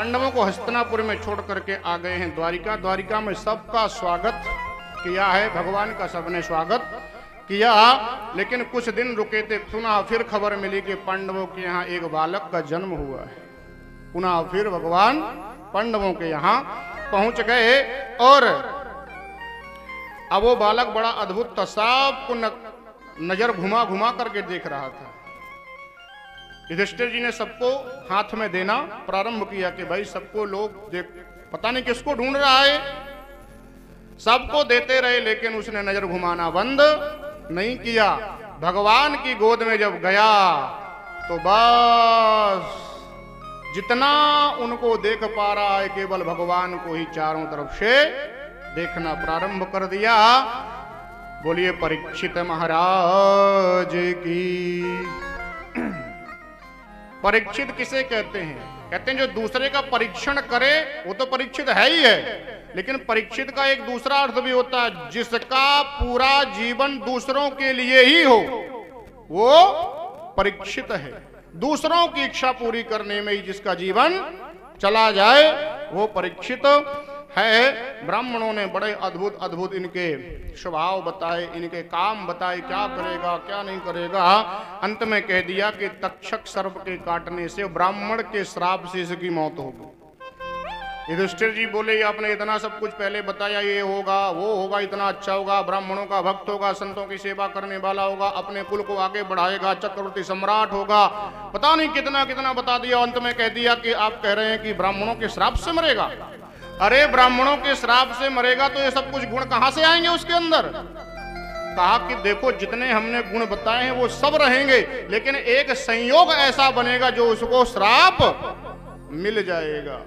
पांडवों को हस्तिनापुर में छोड़ करके आ गए हैं द्वारिका। द्वारिका में सबका स्वागत किया है, भगवान का सबने स्वागत किया। लेकिन कुछ दिन रुके थे, पुनः फिर खबर मिली कि पांडवों के यहाँ एक बालक का जन्म हुआ है। पुनः फिर भगवान पांडवों के यहाँ पहुंच गए और अब वो बालक बड़ा अद्भुत था, सबको नजर घुमा घुमा करके देख रहा था। युधिष्ठिर जी ने सबको हाथ में देना प्रारंभ किया कि भाई सबको लोग देख, पता नहीं किसको ढूंढ रहा है, सबको देते रहे, लेकिन उसने नजर घुमाना बंद नहीं किया। भगवान की गोद में जब गया तो बस जितना उनको देख पा रहा है केवल भगवान को ही चारों तरफ से देखना प्रारंभ कर दिया। बोलिए परीक्षित महाराज की। परीक्षित किसे कहते हैं? कहते हैं जो दूसरे का परीक्षण करे वो तो परीक्षित है ही है, लेकिन परीक्षित का एक दूसरा अर्थ भी होता है, जिसका पूरा जीवन दूसरों के लिए ही हो वो परीक्षित है। दूसरों की इच्छा पूरी करने में ही जिसका जीवन चला जाए वो परीक्षित है। ब्राह्मणों ने बड़े अद्भुत अद्भुत इनके स्वभाव बताए, इनके काम बताए, क्या करेगा क्या नहीं करेगा। अंत में कह दिया कि तक्षक सर्प के काटने से, ब्राह्मण के श्राप से इसकी मौत होगी। युधिष्ठिर जी बोले आपने इतना सब कुछ पहले बताया, ये होगा वो होगा, इतना अच्छा होगा, ब्राह्मणों का भक्त होगा, संतों की सेवा करने वाला होगा, अपने कुल को आगे बढ़ाएगा, चक्रवर्ती सम्राट होगा, पता नहीं कितना कितना बता दिया। अंत में कह दिया कि आप कह रहे हैं कि ब्राह्मणों के श्राप से मरेगा। अरे ब्राह्मणों के श्राप से मरेगा तो ये सब कुछ गुण कहां से आएंगे उसके अंदर? कहा कि देखो जितने हमने गुण बताए हैं वो सब रहेंगे, लेकिन एक संयोग ऐसा बनेगा जो उसको श्राप मिल जाएगा।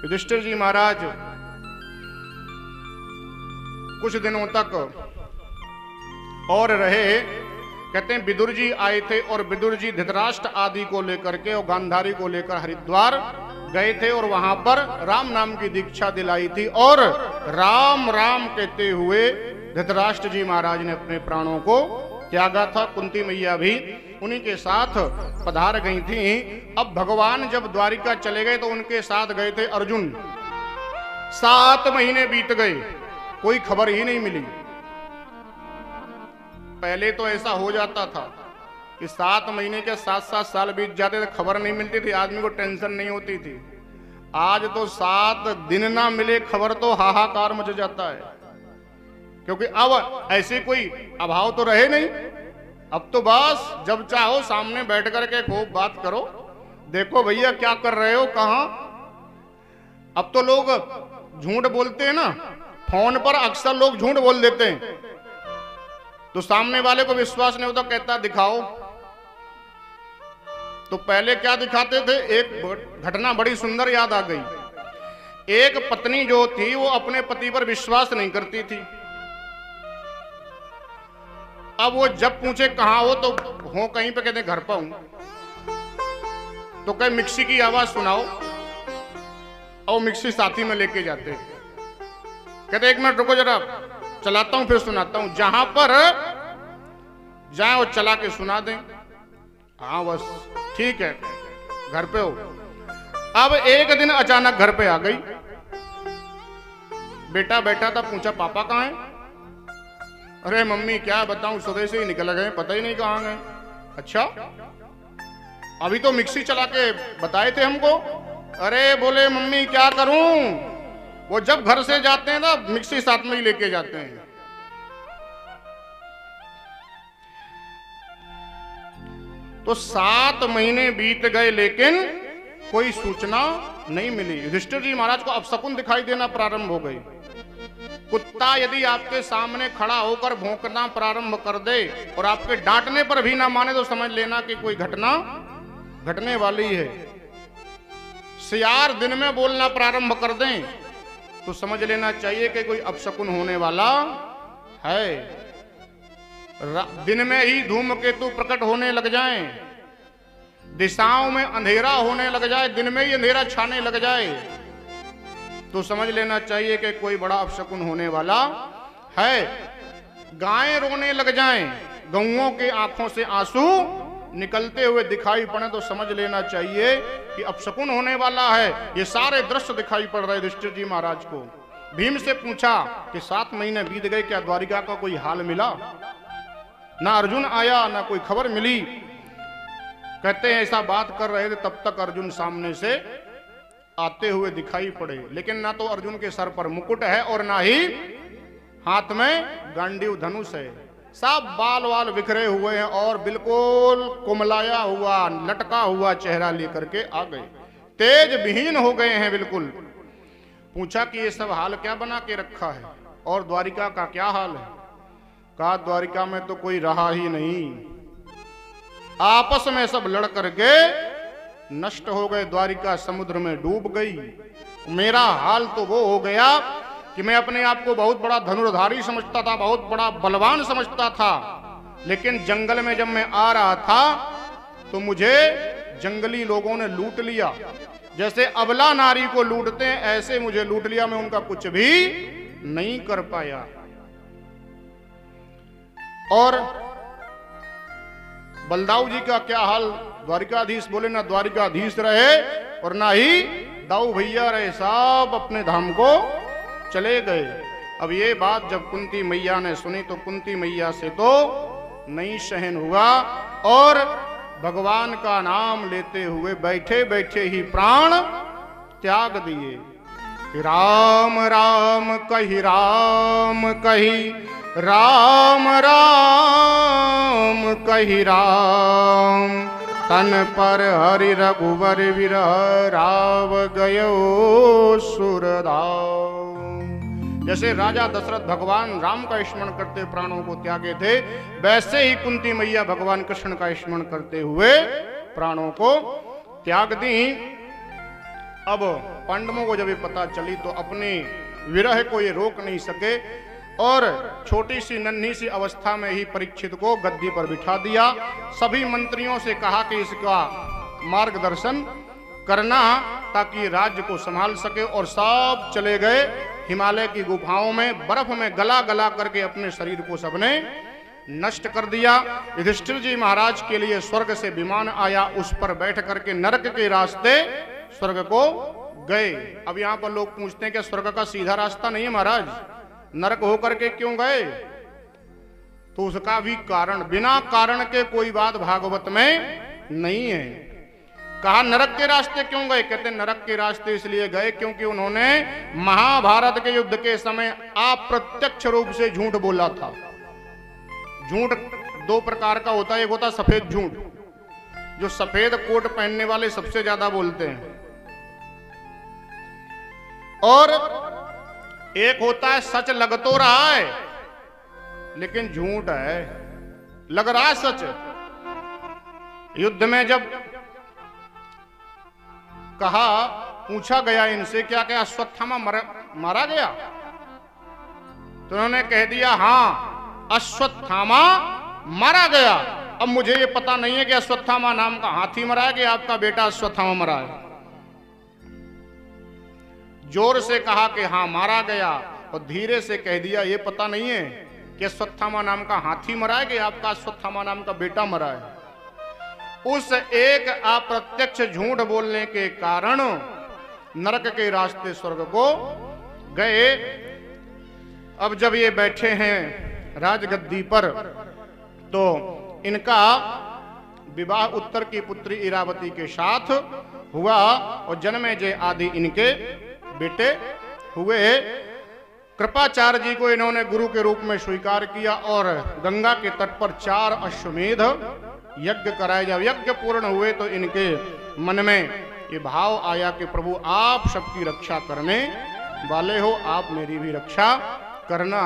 युधिष्ठिर जी महाराज कुछ दिनों तक और रहे। कहते हैं विदुर जी आए थे और विदुर जी धृतराष्ट्र आदि को लेकर के और गांधारी को लेकर हरिद्वार गए थे और वहां पर राम नाम की दीक्षा दिलाई थी और राम राम कहते हुए धृतराष्ट्र जी महाराज ने अपने प्राणों को त्यागा था। कुंती मैया भी उन्हीं के साथ पधार गई थी। अब भगवान जब द्वारिका चले गए तो उनके साथ गए थे अर्जुन। 7 महीने बीत गए, कोई खबर ही नहीं मिली। पहले तो ऐसा हो जाता था कि 7 महीने के 7-7 साल बीत जाते थे, खबर नहीं मिलती थी, आदमी को टेंशन नहीं होती थी। आज तो 7 दिन ना मिले खबर तो हाहाकार मच जाता है, क्योंकि अब ऐसे कोई अभाव तो रहे नहीं। अब तो बस जब चाहो सामने बैठ करके खूब बात करो, देखो भैया क्या कर रहे हो, कहां। अब तो लोग झूठ बोलते हैं ना, फोन पर अक्सर लोग झूठ बोल देते हैं, तो सामने वाले को विश्वास नहीं होता, कहता दिखाओ। तो पहले क्या दिखाते थे, एक घटना बड़ी सुंदर याद आ गई। एक पत्नी जो थी वो अपने पति पर विश्वास नहीं करती थी। अब वो जब पूछे कहां हो तो हो कहीं पे, कहते घर पर हूं। तो कहे मिक्सी की आवाज सुनाओ, और मिक्सी साथी में लेके जाते। कहते 1 मिनट रुको जरा, चलाता हूं फिर सुनाता हूं। जहां पर जाए वो चला के सुना दें। हाँ बस ठीक है, घर पे हो। अब एक दिन अचानक घर पे आ गई, बेटा बैठा था, पूछा पापा कहाँ हैं? अरे मम्मी क्या बताऊं, सुबह से ही निकल गए, पता ही नहीं कहाँ गए। अच्छा अभी तो मिक्सी चला के बताए थे हमको। अरे बोले मम्मी क्या करूं, वो जब घर से जाते हैं ना मिक्सी साथ में ही लेके जाते हैं। तो 7 महीने बीत गए लेकिन कोई सूचना नहीं मिली। युधिष्ठिर जी महाराज को अपशकुन दिखाई देना प्रारंभ हो गई। कुत्ता यदि आपके सामने खड़ा होकर भौंकना प्रारंभ कर दे और आपके डांटने पर भी ना माने तो समझ लेना कि कोई घटना घटने वाली है। सियार दिन में बोलना प्रारंभ कर दें तो समझ लेना चाहिए कि कोई अपशकुन होने वाला है। दिन में ही धूमकेतु प्रकट होने लग जाएं, दिशाओं में अंधेरा होने लग जाए, दिन में ही अंधेरा छाने लग जाए, तो समझ लेना चाहिए कि कोई बड़ा अपशकुन होने वाला है। गायें रोने लग जाएं, गौओं के आंखों से आंसू निकलते हुए दिखाई पड़े तो समझ लेना चाहिए कि अपशकुन होने वाला है। ये सारे दृश्य दिखाई पड़ रहे युधिष्ठिर जी महाराज को। भीम से पूछा कि 7 महीने बीत गए, क्या द्वारिका का कोई हाल मिला? ना अर्जुन आया, ना कोई खबर मिली। कहते हैं ऐसा बात कर रहे थे तब तक अर्जुन सामने से आते हुए दिखाई पड़े, लेकिन ना तो अर्जुन के सर पर मुकुट है और ना ही हाथ में गांडीव धनुष है। सब बाल वाल बिखरे हुए हैं और बिल्कुल कुमलाया हुआ लटका हुआ चेहरा लेकर के आ गए, तेज विहीन हो गए हैं बिल्कुल। पूछा कि ये सब हाल क्या बना के रखा है और द्वारिका का क्या हाल है? कहा द्वारिका में तो कोई रहा ही नहीं, आपस में सब लड़ करके नष्ट हो गए, द्वारिका समुद्र में डूब गई। मेरा हाल तो वो हो गया कि मैं अपने आप को बहुत बड़ा धनुर्धारी समझता था, बहुत बड़ा बलवान समझता था, लेकिन जंगल में जब मैं आ रहा था तो मुझे जंगली लोगों ने लूट लिया। जैसे अबला नारी को लूटते हैं ऐसे मुझे लूट लिया, मैं उनका कुछ भी नहीं कर पाया। और बलदाऊ जी का क्या हाल? द्वारिकाधीश बोले ना द्वारिकाधीश रहे और ना ही दाऊ भैया रहे, सब अपने धाम को चले गए। अब ये बात जब कुंती मैया ने सुनी तो कुंती मैया से तो नहीं सहन हुआ और भगवान का नाम लेते हुए बैठे बैठे ही प्राण त्याग दिए। राम राम कही राम कही, राम राम कही राम, तन पर हरि रघुवर विरह राव गयो सुरदाम। जैसे राजा दशरथ भगवान राम का स्मरण करते प्राणों को त्यागे थे, वैसे ही कुंती मैया भगवान कृष्ण का स्मरण करते हुए प्राणों को त्याग दी। अब पांडवों को जब ये पता चली तो अपने विरह को ये रोक नहीं सके और छोटी सी नन्ही सी अवस्था में ही परीक्षित को गद्दी पर बिठा दिया। सभी मंत्रियों से कहा कि इसका मार्गदर्शन करना ताकि राज्य को संभाल सके, और सब चले गए हिमालय की गुफाओं में, बर्फ में गला गला करके अपने शरीर को सबने नष्ट कर दिया। युधिष्ठिर जी महाराज के लिए स्वर्ग से विमान आया, उस पर बैठ करके नरक के रास्ते स्वर्ग को गए। अब यहाँ पर लोग पूछते हैं कि स्वर्ग का सीधा रास्ता नहीं है महाराज, नरक होकर के क्यों गए? तो उसका भी कारण, बिना कारण के कोई बात भागवत में नहीं है। कहा नरक के रास्ते क्यों गए? कहते नरक के रास्ते इसलिए गए क्योंकि उन्होंने महाभारत के युद्ध के समय अप्रत्यक्ष रूप से झूठ बोला था। झूठ 2 प्रकार का होता है, एक होता सफेद झूठ, जो सफेद कोट पहनने वाले सबसे ज्यादा बोलते हैं, और एक होता है सच लग तो रहा है लेकिन झूठ है, लग रहा है सच। युद्ध में जब कहा, पूछा गया इनसे क्या क्या अश्वत्थामा मारा गया, तो उन्होंने कह दिया हाँ अश्वत्थामा मारा गया। अब मुझे ये पता नहीं है कि अश्वत्थामा नाम का हाथी मरा है कि आपका बेटा अश्वत्थामा मरा है। जोर से कहा कि हाँ मारा गया, और धीरे से कह दिया ये पता नहीं है कि अश्वत्थामा नाम का हाथी मरा है कि आपका अश्वत्थामा नाम का बेटा मरा है। उस एक अप्रत्यक्ष झूठ बोलने के कारण नरक के रास्ते स्वर्ग को गए। अब जब ये बैठे हैं राजगद्दी पर तो इनका विवाह उत्तर की पुत्री इरावती के साथ हुआ और जन्मेजय आदि इनके बेटे हुए। कृपाचार्य जी को इन्होंने गुरु के रूप में स्वीकार किया और गंगा के तट पर 4 अश्वमेध यज्ञ कराए। जब यज्ञ पूर्ण हुए तो इनके मन में ये भाव आया कि प्रभु आप सबकी रक्षा करने वाले हो, आप मेरी भी रक्षा करना।